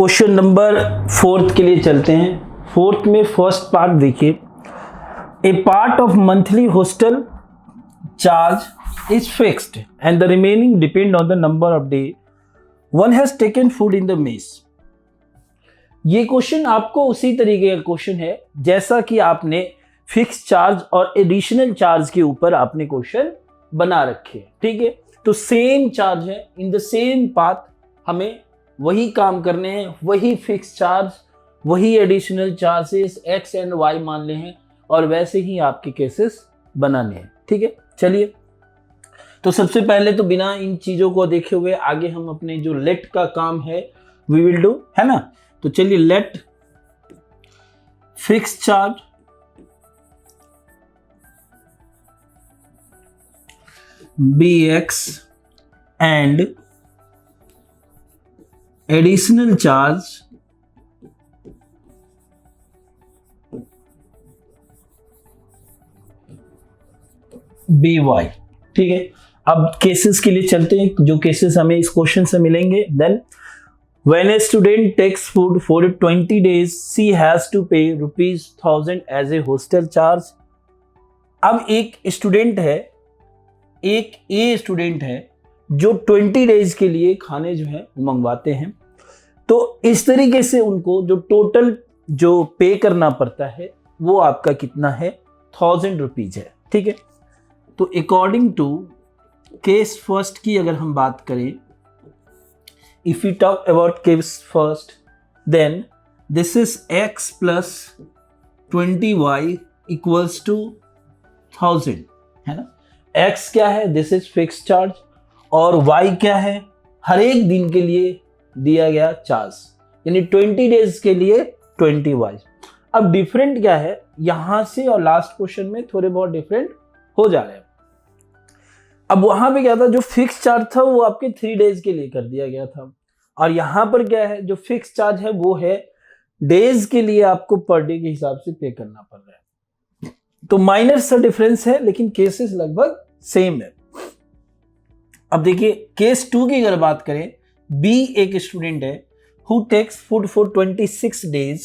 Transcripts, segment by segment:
Question number 4 के लिए चलते हैं। 4 में फर्स्ट पार्ट देखिए, a part of monthly hostel charge is fixed and the remaining depend on the number of day one has taken food in the mess. ये question आपको उसी तरीके का क्वेश्चन है जैसा कि आपने फिक्स चार्ज और एडिशनल चार्ज के ऊपर आपने क्वेश्चन बना रखे हैं, ठीक है। तो सेम चार्ज है, इन द सेम पाथ हमें वही काम करने हैं, वही फिक्स चार्ज, वही additional charges X and Y मान ले हैं और वैसे ही आपके केसेस बनाने हैं, ठीक है। चलिए, तो सबसे पहले तो बिना इन चीजों को देखे हुए आगे हम अपने जो लेट का काम है वी विल डू, है ना। तो चलिए, let fix charge be X and additional charge be Y, ठीक है। अब केसेस के लिए चलते हैं, जो केसेस हमें इस क्वेश्चन से मिलेंगे। Then when a student takes food for 20 days she has to pay ₹1000 as a hostel charge. अब एक स्टूडेंट है, एक ए स्टूडेंट है जो 20 days के लिए खाने जो है मंगवाते हैं। तो इस तरीके से उनको जो टोटल जो पे करना पड़ता है वो आपका कितना है, ₹1000 है, ठीक है। तो अकॉर्डिंग टू केस फर्स्ट की अगर हम बात करें, if you talk about case first, then this is x plus 20y equals to 1000, है ना। x क्या है, दिस इज फिक्स चार्ज, और y क्या है, हर एक दिन के लिए दिया गया चार्ज, यानी 20 days के लिए 20y। अब डिफरेंट क्या है, यहां से और लास्ट क्वेश्चन में थोड़े बहुत डिफरेंट हो जा रहे हैं। अब वहां पे क्या था, जो फिक्स चार्ज था वो आपके 3 days के लिए कर दिया गया था, और यहां पर क्या है, जो फिक्स चार्ज है वो है डेज के लिए आपको पर डे के हिसाब से पे करना पड़ रहा है। तो माइनर सा डिफरेंस है, लेकिन केसेस लगभग सेम है। अब देखिए, केस 2 की अगर बात करें, बी एक स्टूडेंट है who takes food for 26 days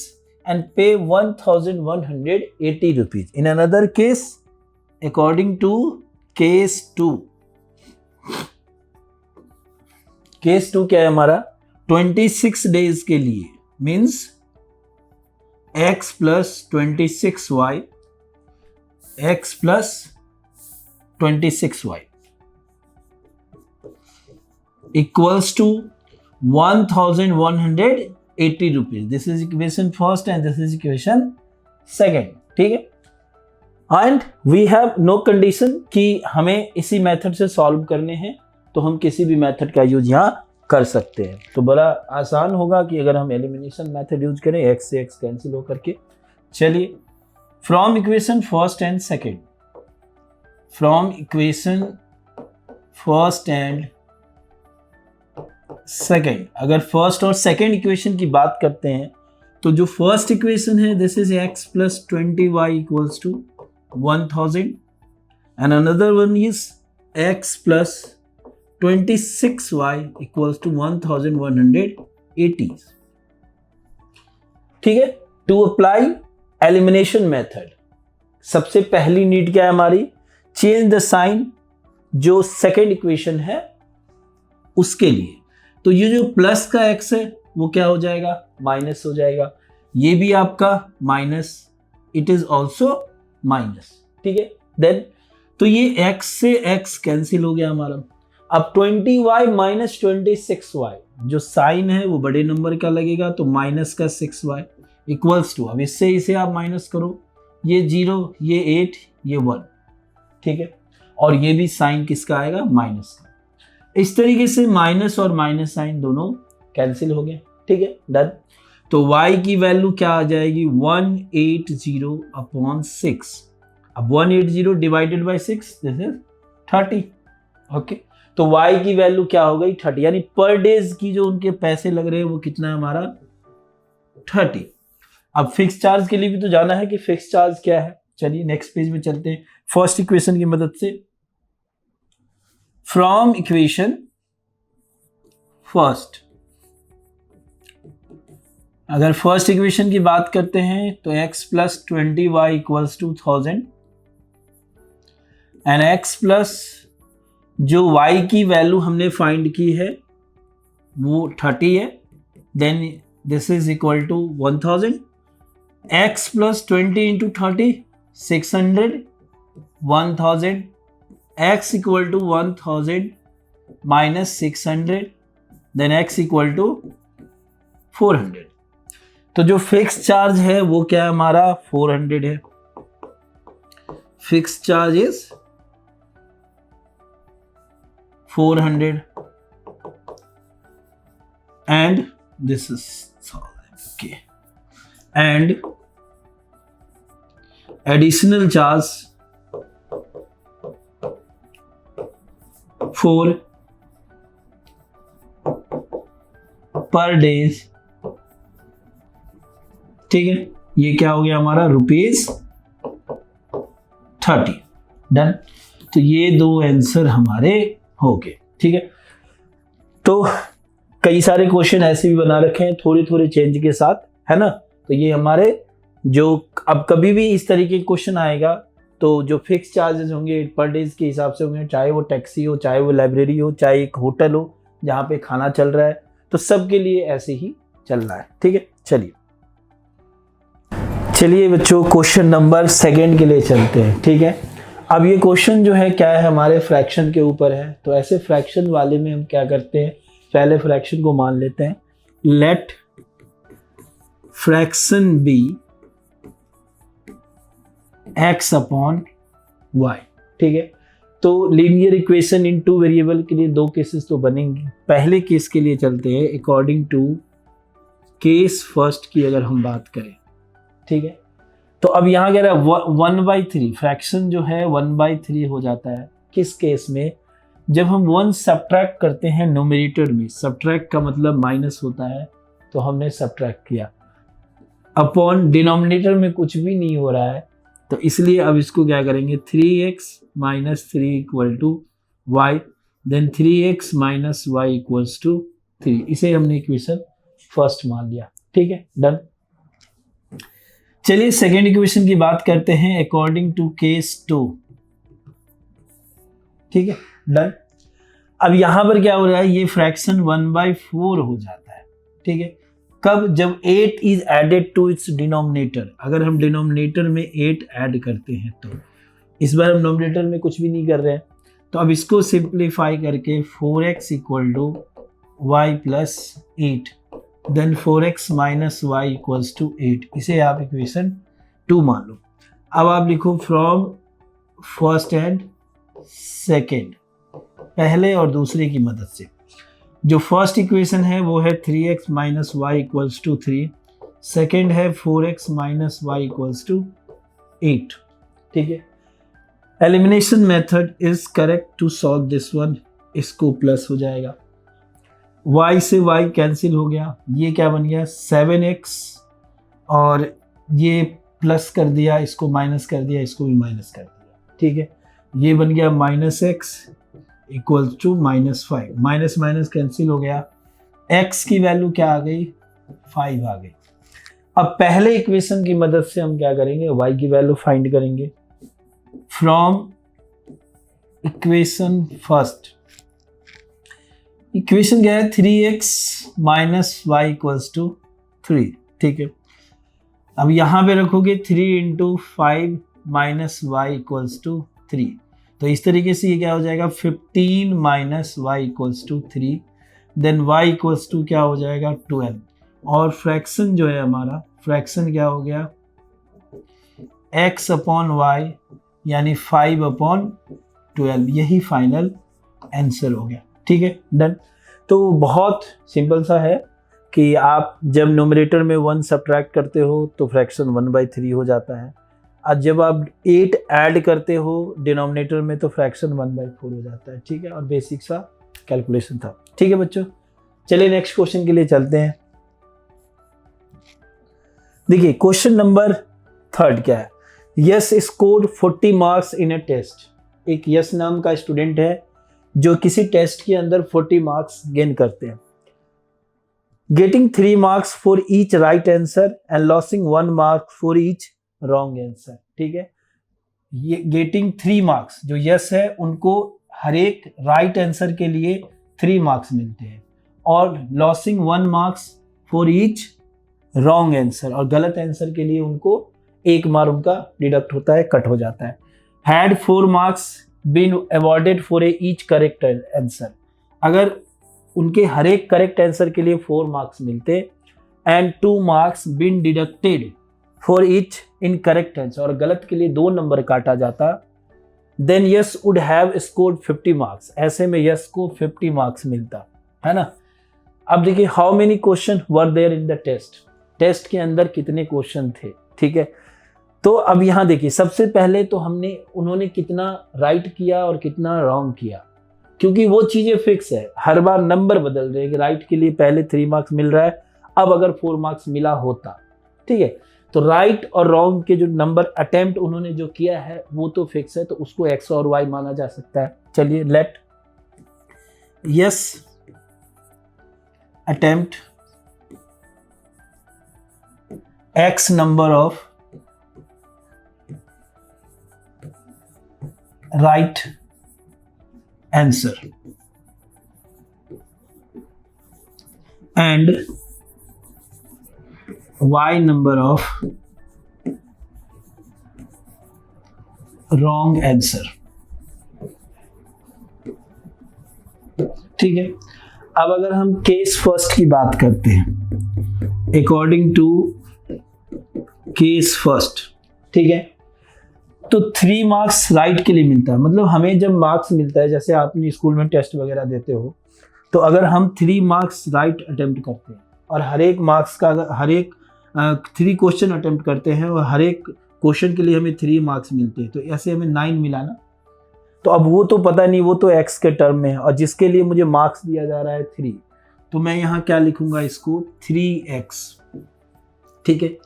and pay ₹1180। In another case, according to case 2, case 2 क्या है हमारा, 26 days के लिए means x plus 26y, x plus 26y equals to ₹1180। This is equation first and this is equation second, ठीक है। And we have no condition कि हमें इसी मेथड से सॉल्व करने हैं, तो हम किसी भी मेथड का यूज यहाँ कर सकते हैं। तो बड़ा आसान होगा कि अगर हम एलिमिनेशन मेथड यूज करें, x से x कैंसिल हो करके। चलिए, from equation first and second, from equation first and second, अगर फर्स्ट और सेकेंड इक्वेशन की बात करते हैं, तो जो फर्स्ट इक्वेशन है this is x plus 20y equals to 1000 and another one is x plus 26y equals to 1180, ठीक है। टू अप्लाई एलिमिनेशन मेथड, सबसे पहली नीड क्या है हमारी, चेंज द साइन जो सेकेंड इक्वेशन है उसके लिए। तो ये जो प्लस का x है वो क्या हो जाएगा, माइनस हो जाएगा। ये भी आपका minus, it is also minus, ठीक है। देन तो ये x से x कैंसिल हो गया हमारा। अब 20y माइनस 26y, जो साइन है वो बड़े नंबर का लगेगा, तो माइनस का 6y इक्वल्स टू, अब इससे इसे आप माइनस करो, ये 0, ये 8, ये 1, ठीक है। और ये भी साइन किसका आएगा, माइनस का। इस तरीके से माइनस और माइनस साइन दोनों कैंसिल हो गए, ठीक है, डन। तो y की वैल्यू क्या आ जाएगी, 180/6। अब 180 divided by 6, this is 30, okay. तो y की वैल्यू क्या हो गई, 30, यानी पर डेज की जो उनके पैसे लग रहे हैं वो कितना है हमारा, 30। अब फिक्स चार्ज के लिए भी तो जाना है कि फिक्स चार्ज क्या है। चलिए नेक्स्ट पेज में चलते हैं, फर्स्ट इक्वेशन की मदद से। from equation first अगर फर्स्ट इक्वेशन की बात करते हैं तो x plus 20y equals to 1000 and x plus जो y की वैल्यू हमने फाइंड की है वो 30 है, then this is equal to 1000। x plus 20 into 30 600, 1000 x equal to 1000 minus 600, then x equal to 400। तो जो फिक्स चार्ज है वो क्या है हमारा 400 है। Fix charge is 400 and this is okay, and additional charge for पर डेज, ठीक है, ये क्या हो गया हमारा ₹30। डन। तो ये दो आंसर हमारे हो गए, ठीक है। तो कई सारे क्वेश्चन ऐसे भी बना रखे हैं थोड़ी थोड़ी चेंज के साथ, है ना। तो ये हमारे जो अब कभी भी इस तरीके के क्वेश्चन आएगा तो जो फिक्स चार्जेस होंगे पर डेज के हिसाब से होंगे, चाहे वो टैक्सी हो, चाहे वो लाइब्रेरी हो, चाहे एक होटल हो जहाँ पे खाना चल रहा है, तो सब के लिए ऐसे ही चल रहा है, ठीक है। चलिए बच्चों क्वेश्चन नंबर 2 के लिए चलते हैं, ठीक है। अब ये क्वेश्चन जो है क्या है हमारे फ्रैक्शन के ऊपर है। तो ऐसे फ्रैक्शन वाले में हम क्या करते हैं, पहले फ्रैक्शन को मान लेते हैं, let fraction be x upon y, ठीक है। तो लीनियर इक्वेशन इन 2 वेरिएबल के लिए 2 केसेस तो बनेंगे। पहले केस के लिए चलते हैं अकॉर्डिंग टू केस फर्स्ट की अगर हम बात करें, ठीक है। तो अब यहाँ कह रहा है 1/3 फ्रैक्शन जो है 1/3 हो जाता है किस केस में, जब हम 1 सब्ट्रैक्ट करते हैं न्यूमरेटर में। सब्ट्रैक्ट का मतलब माइनस होता है, तो हमने सब्ट्रैक्ट किया, अपॉन डिनोमिनेटर में कुछ भी नहीं हो रहा है, तो इसलिए अब इसको क्या करेंगे 3x minus 3 equal to Y, then 3x minus Y equals to 3। इसे हमने इक्वेशन फर्स्ट मान लिया, ठीक है। डन। चलिए सेकेंड इक्वेशन की बात करते हैं अकॉर्डिंग टू केस 2, ठीक है। डन। अब यहां पर क्या हो रहा है, ये फ्रैक्शन 1/4 हो जाता है, ठीक है। कब, जब 8 is added to its denominator. अगर हम डिनोमिनेटर में 8 ऐड करते हैं तो इस बार हम डिनोमिनेटर में कुछ भी नहीं कर रहे हैं, तो अब इसको सिंप्लीफाई करके 4x equal to Y plus 8, then 4x minus Y equals to 8। इसे आप इक्वेशन 2 मान लो। अब आप लिखो फ्रॉम फर्स्ट एंड सेकेंड, पहले और दूसरे की मदद से। जो फर्स्ट इक्वेशन है वो है 3x minus Y equals to 3, second है 4x minus Y equals to 8, ठीक है। Elimination method is correct to solve this one. इसको प्लस हो जाएगा, y से y कैंसिल हो गया, ये क्या बन गया 7x, और ये प्लस कर दिया, इसको माइनस कर दिया, इसको भी माइनस कर दिया, ठीक है। ये बन गया -x equal to -5, minus minus cancel हो गया, x की वैल्यू क्या आ गई 5 आ गई। अब पहले इक्वेशन की मदद से हम क्या करेंगे, y की वैल्यू फाइंड करेंगे फ्रॉम इक्वेशन फर्स्ट। इक्वेशन क्या है 3x minus Y equals to 3, ठीक है। अब यहां पे रखोगे 3 into 5 minus Y equals to 3, तो इस तरीके से ये क्या हो जाएगा 15 minus Y equals to 3, then Y equals to क्या हो जाएगा 12, और फ्रैक्शन जो है हमारा, फ्रैक्शन क्या हो गया x अपॉन वाई यानी 5/12, यही फाइनल आंसर हो गया, ठीक है। डन। तो बहुत सिंपल सा है कि आप जब न्यूमरेटर में 1 सब्ट्रैक्ट करते हो तो फ्रैक्शन 1/3 हो जाता है, और जब आप 8 ऐड करते हो डिनोमिनेटर में तो फ्रैक्शन 1/4 हो जाता है, ठीक है। और बेसिक सा कैलकुलेशन था, ठीक है बच्चों। चलिए नेक्स्ट क्वेश्चन के लिए चलते हैं। देखिए क्वेश्चन नंबर 3 क्या है, Yash scored 40 marks in a test. एक यस नाम का स्टूडेंट है जो किसी टेस्ट के अंदर 40 मार्क्स गेन करते हैं। Getting 3 marks for each right answer and losing 1 mark for each wrong answer. ठीक है, ये गेटिंग 3 मार्क्स जो यस है उनको हर एक राइट आंसर के लिए 3 मार्क्स मिलते हैं, और losing 1 marks for each wrong answer, और गलत आंसर के लिए उनको 1 मार्क उनका डिडक्ट होता है, कट हो जाता है। Had 4 marks been awarded for each correct answer, अगर उनके हर एक करेक्ट आंसर के लिए 4 मार्क्स मिलते, and 2 marks been deducted for each incorrect answer, और गलत के लिए 2 नंबर काटा जाता, then Yash would have scored 50 marks, ऐसे में यस को 50 मार्क्स मिलता है ना। अब देखिए how many question were there in the test, test के अंदर कितने क्वेश्चन थे। ठीक है, तो अब यहाँ देखिए सबसे पहले तो उन्होंने कितना राइट किया और कितना रॉन्ग किया, क्योंकि वो चीजें फिक्स है, हर बार नंबर बदल रहे हैं कि राइट के लिए पहले 3 मार्क्स मिल रहा है, अब अगर 4 मार्क्स मिला होता। ठीक है, तो राइट और रॉन्ग के जो नंबर अटेम्प्ट उन्होंने जो किया है वो तो फिक्स है, तो उसको एक्स और वाई माना जा सकता है। चलिए let Yash attempt X number of right answer and y number of wrong answer। ठीक है, अब अगर हम केस फर्स्ट की बात करते हैं, अकॉर्डिंग टू केस फर्स्ट, ठीक है, तो 3 मार्क्स राइट के लिए मिलता है। मतलब हमें जब मार्क्स मिलता है, जैसे आपने स्कूल में टेस्ट वगैरह देते हो, तो अगर हम 3 मार्क्स राइट अटेम्प्ट करते हैं और हर एक मार्क्स का अगर हर एक 3 क्वेश्चन अटेम्प्ट करते हैं और हर एक क्वेश्चन के लिए हमें 3 मार्क्स मिलते हैं, तो ऐसे हमें 9 मिला ना। तो अब वो तो पता नहीं, वो तो एक्स के टर्म में है, और जिसके लिए मुझे मार्क्स दिया जा रहा है 3, तो मैं यहाँ क्या लिखूंगा, इसको 3x। ठीक है,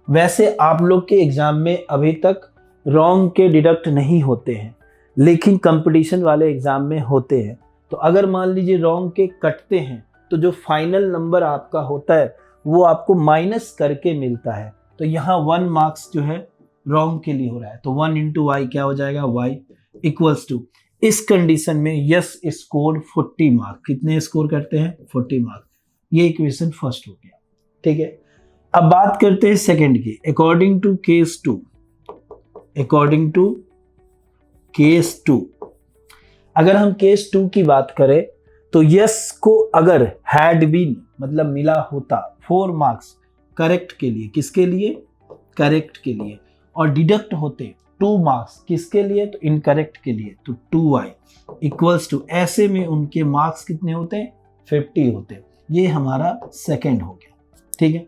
वैसे आप लोग के एग्जाम में अभी तक रॉन्ग के डिडक्ट नहीं होते हैं, लेकिन कंपटीशन वाले एग्जाम में होते हैं। तो अगर मान लीजिए रॉन्ग के कटते हैं, तो जो फाइनल नंबर आपका होता है वो आपको माइनस करके मिलता है। तो यहाँ 1 मार्क्स जो है रॉन्ग के लिए हो रहा है, तो 1 इंटू वाई क्या हो जाएगा, y इक्वल्स टू, इस कंडीशन में यस स्कोर 40 मार्क। कितने स्कोर करते हैं, 40 मार्क। ये इक्वेशन फर्स्ट हो गया। ठीक है, अब बात करते हैं सेकंड की, according to case 2। According to case 2, अगर हम केस 2 की बात करें, तो यस को अगर हैड बीन मतलब मिला होता 4 मार्क्स करेक्ट के लिए, किसके लिए, करेक्ट के लिए, और डिडक्ट होते 2 मार्क्स किसके लिए, तो इनकरेक्ट के लिए, तो 2y इक्वल्स टू, ऐसे में उनके मार्क्स कितने होते हैं, 50 होते। ये हमारा सेकंड हो गया। ठीक है,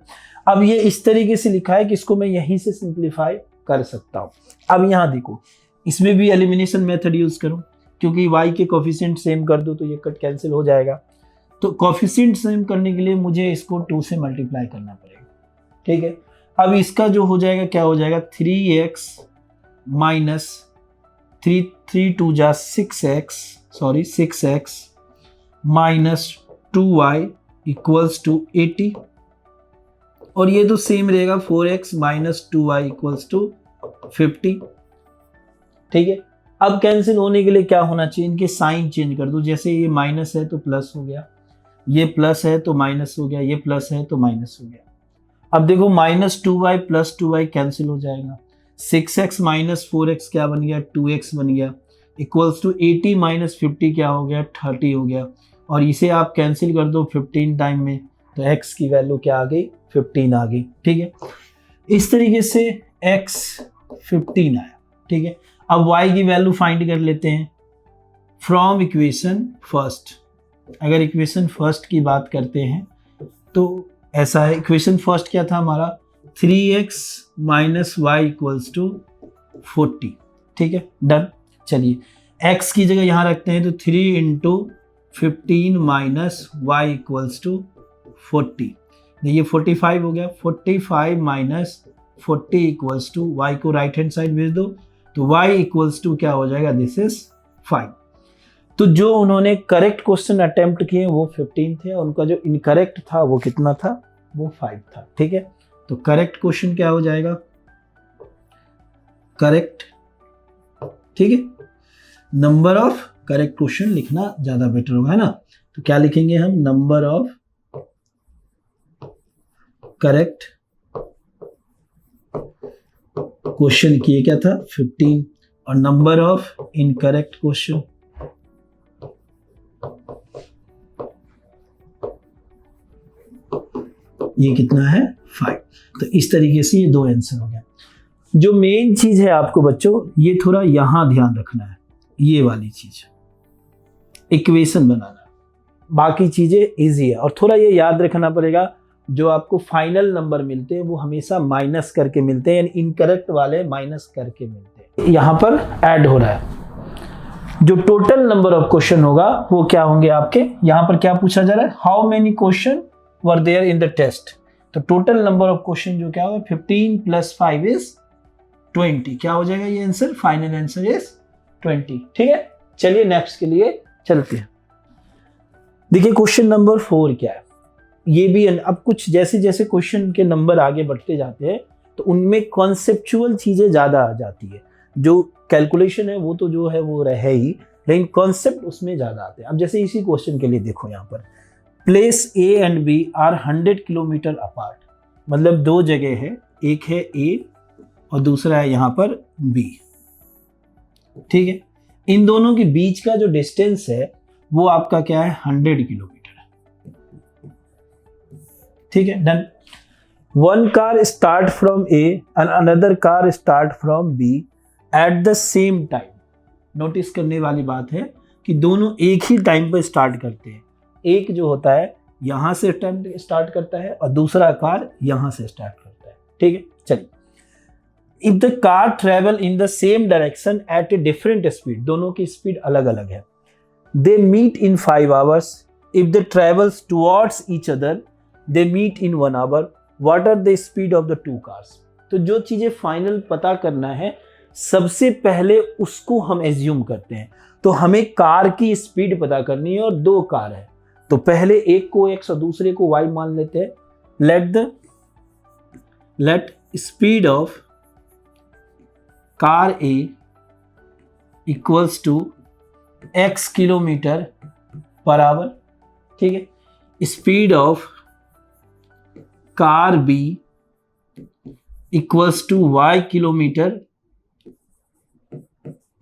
अब ये इस तरीके से लिखा है कि इसको मैं यहीं से सिंप्लीफाई कर सकता हूं। अब यहां देखो, इसमें भी एलिमिनेशन मेथड यूज करूं, क्योंकि y के कोफिशिएंट सेम कर दो तो ये कट कैंसिल हो जाएगा। तो कोफिशिएंट सेम करने के लिए मुझे इसको 2 से मल्टीप्लाई करना पड़ेगा। ठीक है, अब इसका जो हो जाएगा, क्या हो जाएगा, 3x माइनस 3 2 जा 6x minus 2y equals to 80, और ये तो सेम रहेगा 4x minus 2y equals to 50। ठीक है, अब कैंसिल होने के लिए क्या होना चाहिए, इनके साइन चेंज कर दो। जैसे ये माइनस है तो प्लस हो गया, ये प्लस है तो माइनस हो गया, ये प्लस है तो माइनस हो गया। अब देखो minus 2y plus 2y cancel हो जाएगा, 6x माइनस 4x क्या बन गया, 2x बन गया, इक्वल्स टू 80 माइनस 50 क्या हो गया, 30 हो गया। और इसे आप कैंसिल कर दो 15 टाइम में, तो x की वैल्यू क्या आ गई, 15 आ गई। ठीक है, इस तरीके से x 15 आया। ठीक है, अब y की वैल्यू फाइंड कर लेते हैं फ्रॉम इक्वेशन फर्स्ट। अगर इक्वेशन फर्स्ट की बात करते हैं तो ऐसा है, इक्वेशन फर्स्ट क्या था हमारा, 3x minus Y equals to 40। ठीक है, डन। चलिए x की जगह यहाँ रखते हैं, तो 3 into 15 minus Y equals to 40, ये 45 हो गया। 45 माइनस 40 इक्वल्स टू, y को राइट हैंड साइड भेज दो, तो y इक्वल्स टू क्या हो जाएगा, दिस इज 5। तो जो उन्होंने करेक्ट क्वेश्चन अटेम्प्ट किए वो 15 थे, उनका जो इनकरेक्ट था वो कितना था, वो 5 था। ठीक है, तो करेक्ट क्वेश्चन क्या हो जाएगा, करेक्ट। ठीक है, नंबर ऑफ करेक्ट क्वेश्चन लिखना ज्यादा बेटर होगा, है ना। तो क्या लिखेंगे हम, नंबर ऑफ करेक्ट क्वेश्चन किए क्या था 15, और नंबर ऑफ इनकरेक्ट क्वेश्चन ये कितना है 5। तो इस तरीके से ये 2 आंसर हो गया। जो मेन चीज है आपको बच्चों, ये थोड़ा यहां ध्यान रखना है, ये वाली चीज इक्वेशन बनाना, बाकी चीजें इजी है। और थोड़ा ये याद रखना पड़ेगा, जो आपको फाइनल नंबर मिलते हैं वो हमेशा माइनस करके मिलते हैं, यानी इनकरेक्ट वाले माइनस करके मिलते हैं। यहां पर ऐड हो रहा है, जो टोटल नंबर ऑफ क्वेश्चन होगा वो क्या होंगे आपके, यहां पर क्या पूछा जा रहा है, how many question were there in the test. तो टोटल नंबर ऑफ क्वेश्चन जो क्या होगा 15 + 5 इज 20। क्या हो जाएगा ये आंसर, फाइनल आंसर इज 20। ठीक है, चलिए नेक्स्ट के लिए चलते हैं। देखिए क्वेश्चन नंबर 4 क्या है, ये भी अब कुछ जैसे जैसे क्वेश्चन के नंबर आगे बढ़ते जाते हैं तो उनमें कॉन्सेप्चुअल चीजें ज्यादा आ जाती है। जो कैलकुलेशन है वो तो जो है वो रहे ही, लेकिन कॉन्सेप्ट उसमें ज्यादा आते हैं। अब जैसे इसी क्वेश्चन के लिए देखो, यहाँ पर place A and B are 100 kilometre apart, मतलब 2 जगह है, एक है ए और दूसरा है यहाँ पर बी। ठीक है, इन दोनों के बीच का जो डिस्टेंस है वो आपका क्या है 100 किलोमीटर। ठीक है, done. One car start from A and another car start from B at the same time. Notice करने वाली बात है कि दोनों एक ही टाइम पर स्टार्ट करते हैं। एक जो होता है यहां से स्टार्ट करता है और दूसरा कार यहां से स्टार्ट करता है। ठीक है, चलिए। If the car travel in the same direction at a different speed, दोनों की स्पीड अलग अलग है। They meet in 5 hours। If they travels towards each other they meet in 1 hour। What are the speed of the 2 cars। तो जो चीजें final पता करना है सबसे पहले उसको हम एज्यूम करते हैं। तो हमें कार की स्पीड पता करनी है और 2 कार है, तो पहले एक को x और दूसरे को y मान लेते हैं। Let speed of car A equals to x kilometre per hour. ठीक है, speed of car B equals to y kilometre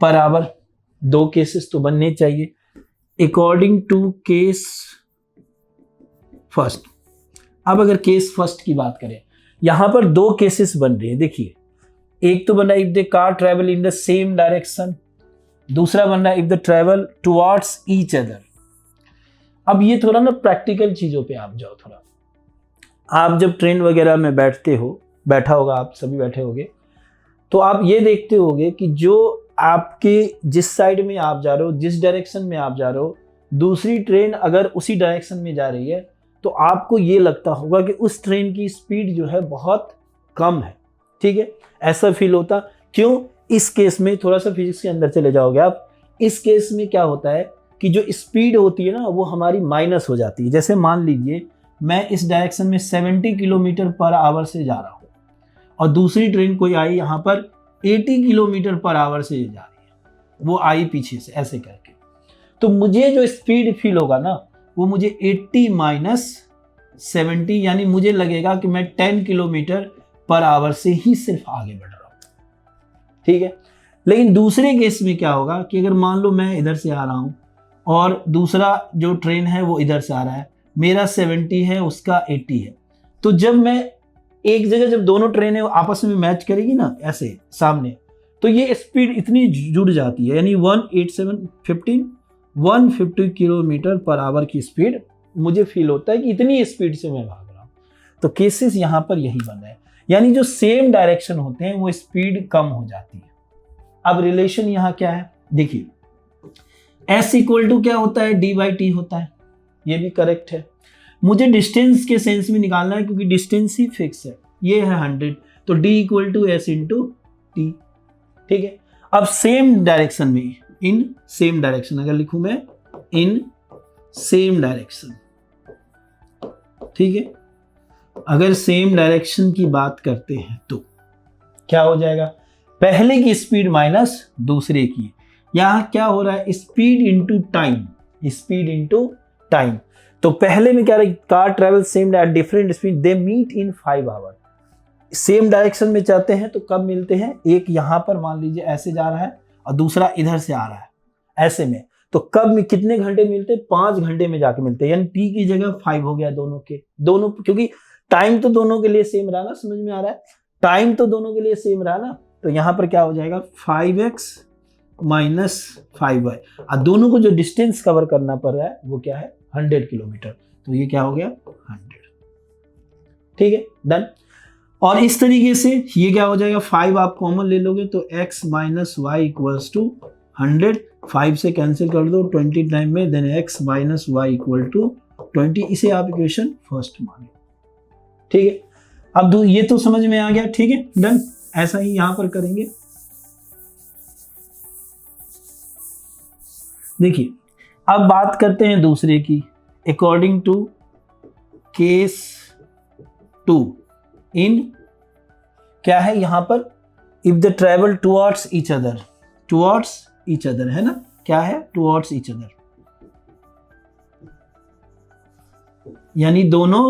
per hour. 2 cases तो बनने चाहिए अकॉर्डिंग टू केस फर्स्ट। अब अगर केस फर्स्ट की बात करें, यहां पर 2 केसेस बन रहे हैं। देखिए, एक तो बन रहा है if the car travel in the same direction, दूसरा बन रहा है if the travel towards each other. अब ये थोड़ा ना प्रैक्टिकल चीजों पे आप जाओ। थोड़ा आप जब ट्रेन वगैरह में बैठते हो, बैठा होगा, आप सभी बैठे होंगे, तो आप ये देखते होंगे कि जो आपके जिस साइड में आप जा रहे हो, जिस डायरेक्शन में आप जा रहे हो, दूसरी ट्रेन अगर उसी डायरेक्शन में जा रही है तो आपको ये लगता होगा कि उस ट्रेन की स्पीड जो है बहुत कम है। ठीक है, ऐसा फील होता क्यों? इस केस में थोड़ा सा फिजिक्स के अंदर चले जाओगे आप। इस केस में क्या होता है कि जो स्पीड होती है ना वो हमारी माइनस हो जाती है। जैसे मान लीजिए मैं इस डायरेक्शन में 70 किलोमीटर पर आवर से जा रहा हूँ और दूसरी ट्रेन कोई आई यहाँ पर 80 किलोमीटर पर आवर से जा रही है, वो आई पीछे से ऐसे करके, तो मुझे जो स्पीड फील होगा ना वो मुझे 80 - 70, यानी मुझे लगेगा कि मैं 10 किलोमीटर पर आवर से ही सिर्फ आगे बढ़ रहा हूँ। ठीक है, लेकिन दूसरे केस में क्या होगा कि अगर मान लो मैं इधर से आ रहा हूँ और दूसरा जो ट्रेन है वो इधर से आ रहा है, मेरा 70 है, उसका 80 है, तो जब मैं एक जगह, जब दोनों ट्रेनें आपस में मैच करेगी ना ऐसे सामने, तो ये स्पीड इतनी जुड़ जाती है, यानी 150 किलोमीटर पर आवर की स्पीड मुझे फील होता है कि इतनी स्पीड से मैं भाग रहा हूँ। तो केसेस यहाँ पर यही बन रहे हैं, यानी जो सेम डायरेक्शन होते हैं वो स्पीड कम हो जाती है। अब रिलेशन यहाँ क्या है देखिए, S इक्वल टू क्या होता है, d/t होता है, ये भी करेक्ट है। मुझे डिस्टेंस के सेंस में निकालना है क्योंकि डिस्टेंस ही फिक्स है, ये है 100, तो d = s × t। ठीक है, अब सेम डायरेक्शन में इन सेम डायरेक्शन, अगर लिखूं मैं इन सेम डायरेक्शन, ठीक है, अगर सेम डायरेक्शन की बात करते हैं तो क्या हो जाएगा, पहले की स्पीड माइनस दूसरे की, यहां क्या हो रहा है, speed into time, speed into time. तो पहले में क्या रहा, car travel same at different speed, they meet in 5 hour, same direction में जाते हैं तो कब मिलते हैं, एक यहां पर मान लीजिए ऐसे जा रहा है और दूसरा इधर से आ रहा है ऐसे में, तो कब में कितने घंटे मिलते हैं, 5 घंटे में जाके मिलते हैं, यानी टी की जगह 5 हो गया दोनों के, दोनों, क्योंकि टाइम तो दोनों के लिए सेम रहा ना, समझ में आ रहा है, टाइम तो दोनों के लिए सेम रहा ना, तो यहां पर क्या हो जाएगा 5x माइनस 5y, और दोनों को जो डिस्टेंस कवर करना पड़ रहा है वो क्या है 100 किलोमीटर, तो ये क्या हो गया 100, ठीक है, डन। और इस तरीके से ये क्या हो जाएगा, 5 आप कॉमन ले लोगे तो x minus Y equals to 100, 5 से कैंसिल कर दो 20 टाइम में, then x minus Y equal to 20, इसे आप इक्वेशन फर्स्ट माने, ठीक है। अब ये तो समझ में आ गया, ठीक है, डन। ऐसा ही यहां पर करेंगे, देखिए अब बात करते हैं दूसरे की, अकॉर्डिंग टू केस 2 इन क्या है यहां पर, if the travel towards each other, towards each other है ना, क्या है टुवर्ड्स ईच अदर, यानी दोनों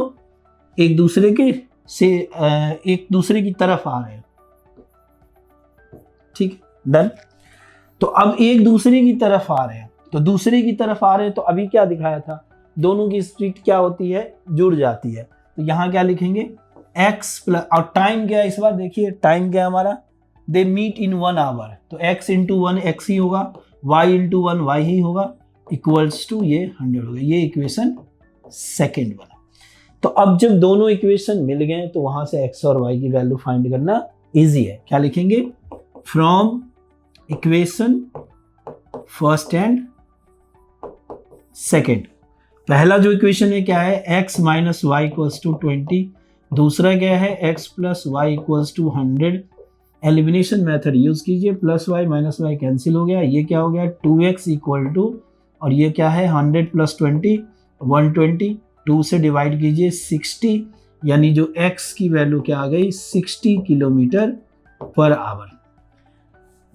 एक दूसरे के से एक दूसरे की तरफ आ रहे हैं, ठीक, डन। तो अब एक दूसरे की तरफ आ रहे हैं, तो दूसरे की तरफ आ रहे हैं, तो अभी क्या दिखाया था, दोनों की स्पीड क्या होती है, जुड़ जाती है, तो यहां क्या लिखेंगे x प्लस, और टाइम क्या है इस बार देखिए, टाइम क्या है हमारा, दे मीट इन 1 आवर, तो x इंटू 1 x ही होगा, y इंटू 1 y ही होगा, इक्वल्स टू ये 100 हो गया, ये इक्वेशन सेकेंड बना। तो अब जब दोनों इक्वेशन मिल गए तो वहां से x और y की वैल्यू फाइंड करना इजी है, क्या लिखेंगे, from equation first and second, पहला जो इक्वेशन है क्या है, x minus Y equals to 20, दूसरा क्या है x plus y equals to 100, elimination method use कीजिए, plus y minus y cancel हो गया, ये क्या हो गया 2x इक्वल टू, और ये क्या है 100 प्लस 20 120, 2 से डिवाइड कीजिए 60, यानी जो x की वैल्यू क्या आ गई 60 किलोमीटर पर आवर।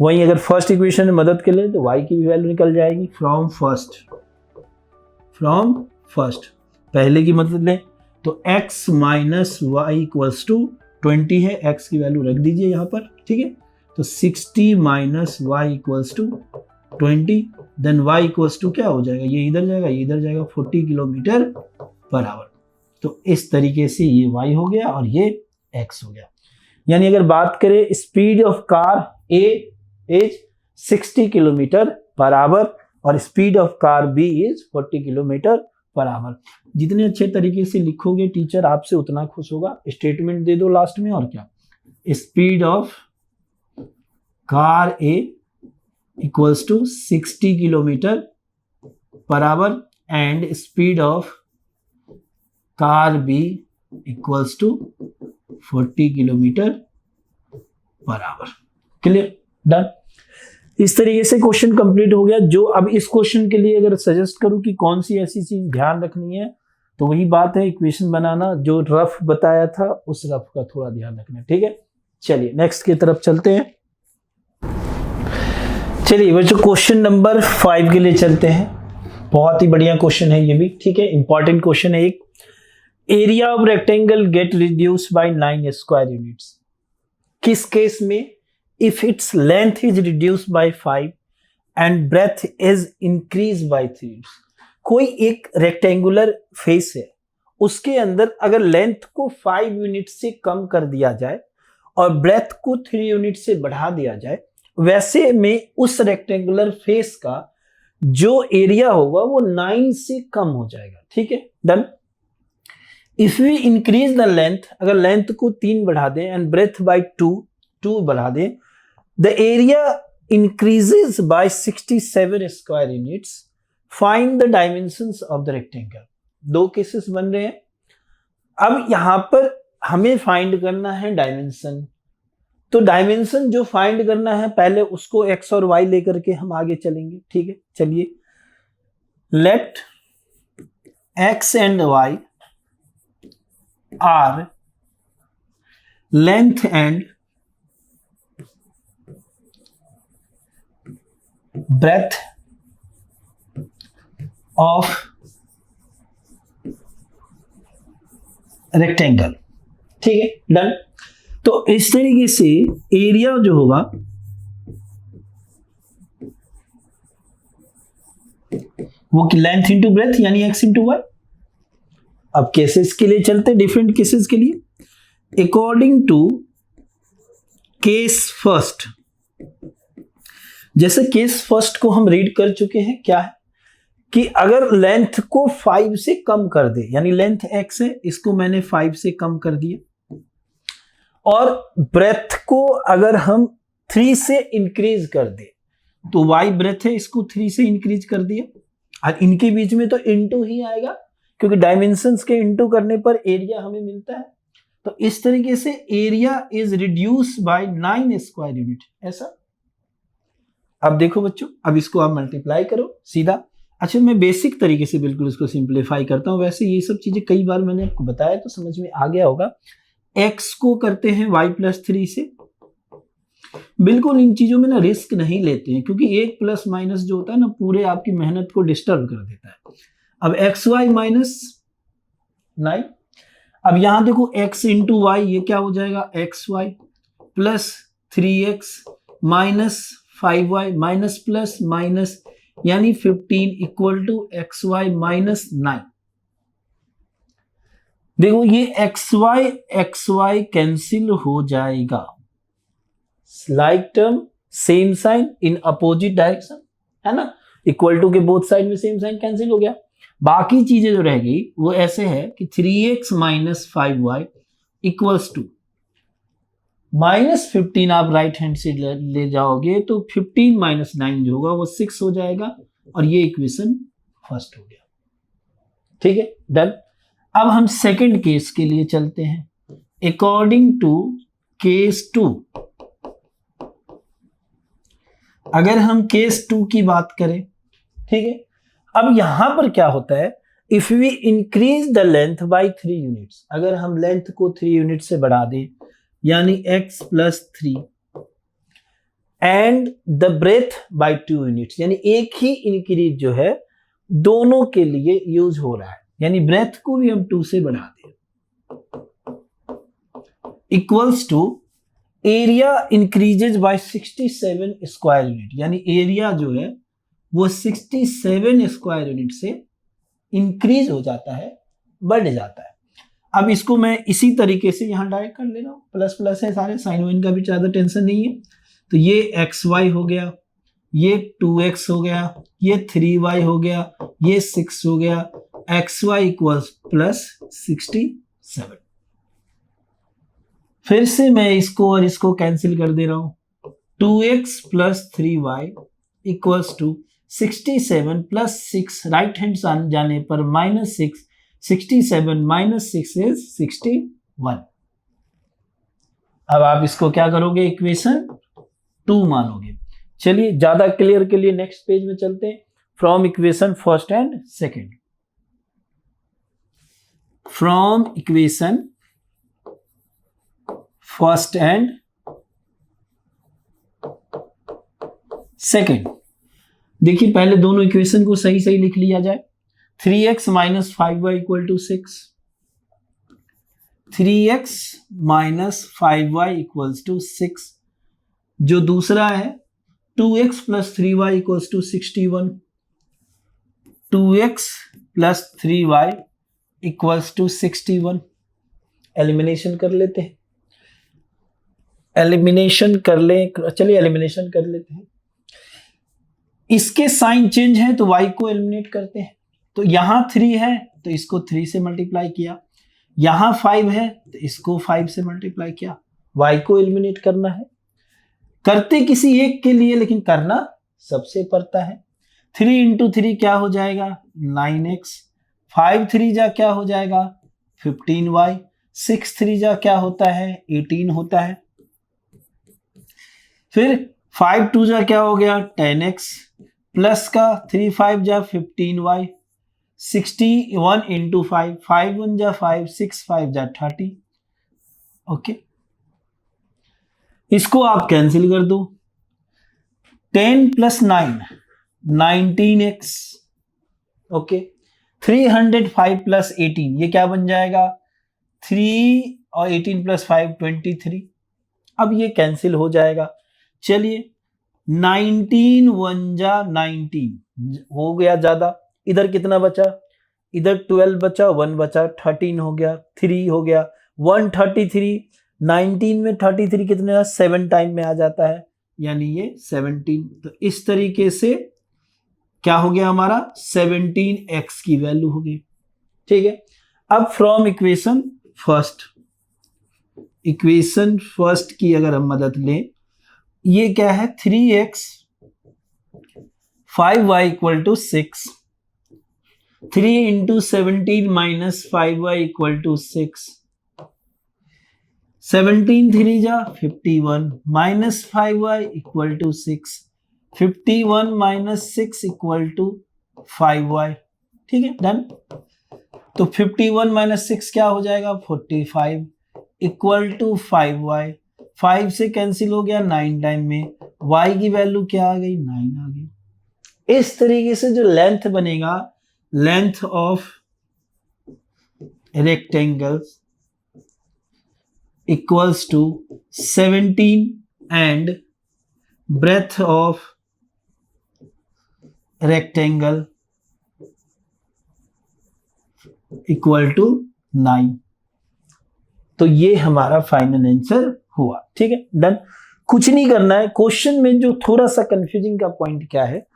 वहीं अगर फर्स्ट इक्वेशन में मदद के लिए तो y की भी वैल्यू निकल जाएगी, फ्रॉम फर्स्ट पहले की मदद लें तो x minus Y equals to 20 है, x की वैल्यू रख दीजिए यहाँ पर, ठीक है, तो 60 minus Y equals to 20, then y equals to क्या हो जाएगा, ये इधर जाएगा, ये इधर जाएगा, 40 किलोमीटर पर आवर। तो इस तरीके से ये y हो गया और ये x हो गया। यानी अगर बात करें speed of car A is 60 kilometre per hour और speed of car B is 40 kilometre per hour. जितने अच्छे तरीके से लिखोगे टीचर आपसे उतना खुश होगा। स्टेटमेंट दे दो लास्ट में, और क्या, speed of car A equals to 60 kilometre per hour and speed of car B equals to 40 kilometre per hour. Clear, done. इस तरीके से क्वेश्चन कंप्लीट हो गया। जो अब इस क्वेश्चन के लिए अगर सजेस्ट करूं कि कौन सी ऐसी चीज ध्यान रखनी है, तो वही बात है इक्वेशन बनाना, जो रफ बताया था उस रफ का थोड़ा ध्यान रखना, ठीक है। चलिए नेक्स्ट की तरफ चलते हैं। चलिए बच्चों क्वेश्चन नंबर 5 के लिए चलते हैं। बहुत ही बढ़िया क्वेश्चन है ये भी, ठीक है, इंपॉर्टेंट क्वेश्चन है। एक area of rectangle get reduce by 9 square units. किस केस में? If its length is reduce by 5 and breadth is increase by 3। कोई एक रेक्टेंगुलर फेस है, उसके अंदर अगर लेंथ को 5 यूनिट से कम कर दिया जाए और ब्रेथ को 3 यूनिट से बढ़ा दिया जाए, वैसे में उस रेक्टेंगुलर फेस का जो एरिया होगा वो 9 से कम हो जाएगा, ठीक है, done. If we increase the length, अगर लेंथ को 3 बढ़ा दें एंड ब्रेथ बाय 2 बढ़ा दें, the area increases by 67 square units. Find the dimensions of the rectangle. 2 cases बन रहे हैं। अब यहां पर हमें फाइंड करना है डायमेंशन। तो डायमेंशन जो फाइंड करना है पहले उसको x और y लेकर के हम आगे चलेंगे, ठीक है। चलिए, let x and y are length and breadth of rectangle, ठीक है, डन। तो इस तरीके से एरिया जो होगा वो लेंथ इंटू ब्रेथ यानी x इंटू वाई। अब केसेस के लिए चलते, डिफरेंट केसेस के लिए। अकॉर्डिंग टू केस फर्स्ट, जैसे केस फर्स्ट को हम रीड कर चुके हैं, क्या है कि अगर लेंथ को 5 से कम कर दे, यानी लेंथ x है, इसको मैंने 5 से कम कर दिया, और ब्रेथ को अगर हम 3 से इंक्रीज कर दे, तो y ब्रेथ है, इसको 3 से इंक्रीज कर दिया, और इनके बीच में तो इनटू ही आएगा, क्योंकि डायमेंशंस के इनटू करने पर एरिया हमें मिलता है। तो इस तरीके से area is reduce by 9 square unit, ऐसा। अब देखो बच्चों, अब इसको आप मल्टीप्लाई करो सीधा। अच्छा, मैं बेसिक तरीके से बिल्कुल इसको सिंप्लीफाई करता हूं, वैसे ये सब चीजें कई बार मैंने आपको बताया तो समझ में आ गया होगा। x को करते हैं y+3 से, बिल्कुल इन चीजों में ना रिस्क नहीं लेते हैं, क्योंकि एक प्लस माइनस जो होता है ना पूरे आपकी मेहनत को डिस्टर्ब कर देता है। अब xy -9, अब यहां देखो x इंटू वाई, ये क्या हो जाएगा, xy plus 3x minus 5y minus plus minus यानी 15 इक्वल टू xy -9। देखो ये xy कैंसिल हो जाएगा, like term same sign in opposite direction, है ना, इक्वल टू के बोथ साइड में सेम साइन कैंसिल हो गया। बाकी चीजें जो रह गई वो ऐसे है कि 3x minus 5y equals to -15, आप राइट हैंड से ले जाओगे तो 15 माइनस 9 जो होगा वो 6 हो जाएगा, और ये इक्वेशन फर्स्ट हो गया, ठीक है, डन। अब हम सेकंड केस के लिए चलते हैं। अकॉर्डिंग टू केस 2, अगर हम केस 2 की बात करें, ठीक है, अब यहां पर क्या होता है, if we increase the length by 3 units, अगर हम लेंथ को 3 यूनिट से बढ़ा दें, यानी x+3 and the breadth by 2 units, यानी एक ही इंक्रीज जो है दोनों के लिए यूज हो रहा है, यानी ब्रेथ को भी हम 2 से बढ़ा दें, equals to area increases by 67 square unit, यानी एरिया जो है वो 67 स्क्वायर यूनिट से इंक्रीज हो जाता है, बढ़ जाता है। अब इसको मैं इसी तरीके से यहां डायरेक्ट कर ले रहा हूं, प्लस प्लस है सारे, साइन वाइन का भी ज्यादा टेंशन नहीं है। तो ये xy हो गया, ये 2x हो गया, ये 3y हो गया, ये 6 हो गया, xy इक्वल्स प्लस 67। फिर से मैं इसको और इसको कैंसिल कर दे रहा हूं, 2x plus 3y equals to 67 plus 6, right hand जाने पर -6, 67 माइनस 6 इज 61। अब आप इसको क्या करोगे, इक्वेशन 2 मानोगे। चलिए ज्यादा क्लियर के लिए नेक्स्ट पेज में चलते हैं। From equation first and second, from equation first and second, देखिए पहले दोनों इक्वेशन को सही सही लिख लिया जाए। 3x minus 5y equal to 6, 3x minus 5y equals to 6। जो दूसरा है 2x plus 3y equals to 61, 2x plus 3y equals to 61। Elimination कर लेते हैं, एलिमिनेशन कर ले, चलिए एलिमिनेशन कर लेते हैं। इसके साइन चेंज है तो y को एलिमिनेट करते हैं। तो यहां 3 है तो इसको 3 से मल्टीप्लाई किया, यहां 5 है तो इसको 5 से मल्टीप्लाई किया। y को एलिमिनेट करना है, करते किसी एक के लिए लेकिन करना सबसे पड़ता है। 3 इंटू 3 क्या हो जाएगा, 9x, 5 3 जा क्या हो जाएगा 15y, 6 3 जा क्या होता है 18 होता है। फिर 5 2 जा क्या हो गया 10x प्लस का 3 5 जा 15y 61 इंटू 5 5 1 जा 5 6 5 जा 30। ओके, इसको आप कैंसिल कर दो। 10 प्लस 9 19x। ओके, 305 प्लस 18 ये क्या बन जाएगा 3 और 18 प्लस 5 23। अब ये कैंसिल हो जाएगा। चलिए 19 1 जा 19 हो गया ज्यादा, इधर कितना बचा, इधर 12 बचा, 1 बचा, 13 हो गया, 3 हो गया 133। 19 में 33 कितने 7 टाइम में आ जाता है, यानी ये 17। तो इस तरीके से क्या हो गया हमारा 17x की वैल्यू हो गई। ठीक है, अब फ्रॉम इक्वेशन फर्स्ट की अगर हम मदद लें, ये क्या है 3x 5y equal to 6, 3 into 17 minus 5y equal to 6, 17 3 जा 51 minus 5y equal to 6, 51 minus 6 equal to 5y। ठीक है, डन। तो 51 माइनस 6 क्या हो जाएगा 45 इक्वल टू 5y। 5 से कैंसिल हो गया 9 टाइम में, y की वैल्यू क्या आ गई 9 आ गई। इस तरीके से जो लेंथ बनेगा, length of rectangles equals to 17 and breadth of rectangle equal to 9। तो ये हमारा फाइनल आंसर हुआ। ठीक है, डन। कुछ नहीं करना है। क्वेश्चन में जो थोड़ा सा कंफ्यूजिंग का पॉइंट क्या है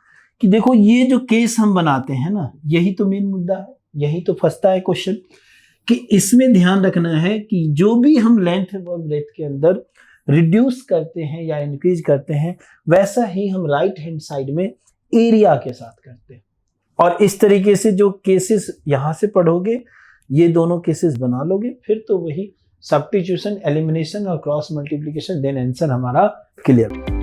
कि देखो ये जो केस हम बनाते हैं ना, यही तो मेन मुद्दा है, यही तो फंसता है क्वेश्चन, कि इसमें ध्यान रखना है कि जो भी हम लेंथ और ब्रेथ के अंदर रिड्यूस करते हैं या इंक्रीज करते हैं, वैसा ही हम राइट हैंड साइड में एरिया के साथ करते हैं। और इस तरीके से जो केसेस यहां से पढ़ोगे, ये दोनों केसेस बना लोगे, फिर तो वही सब्स्टिट्यूशन, एलिमिनेशन और क्रॉस मल्टीप्लिकेशन, देन आंसर हमारा क्लियर।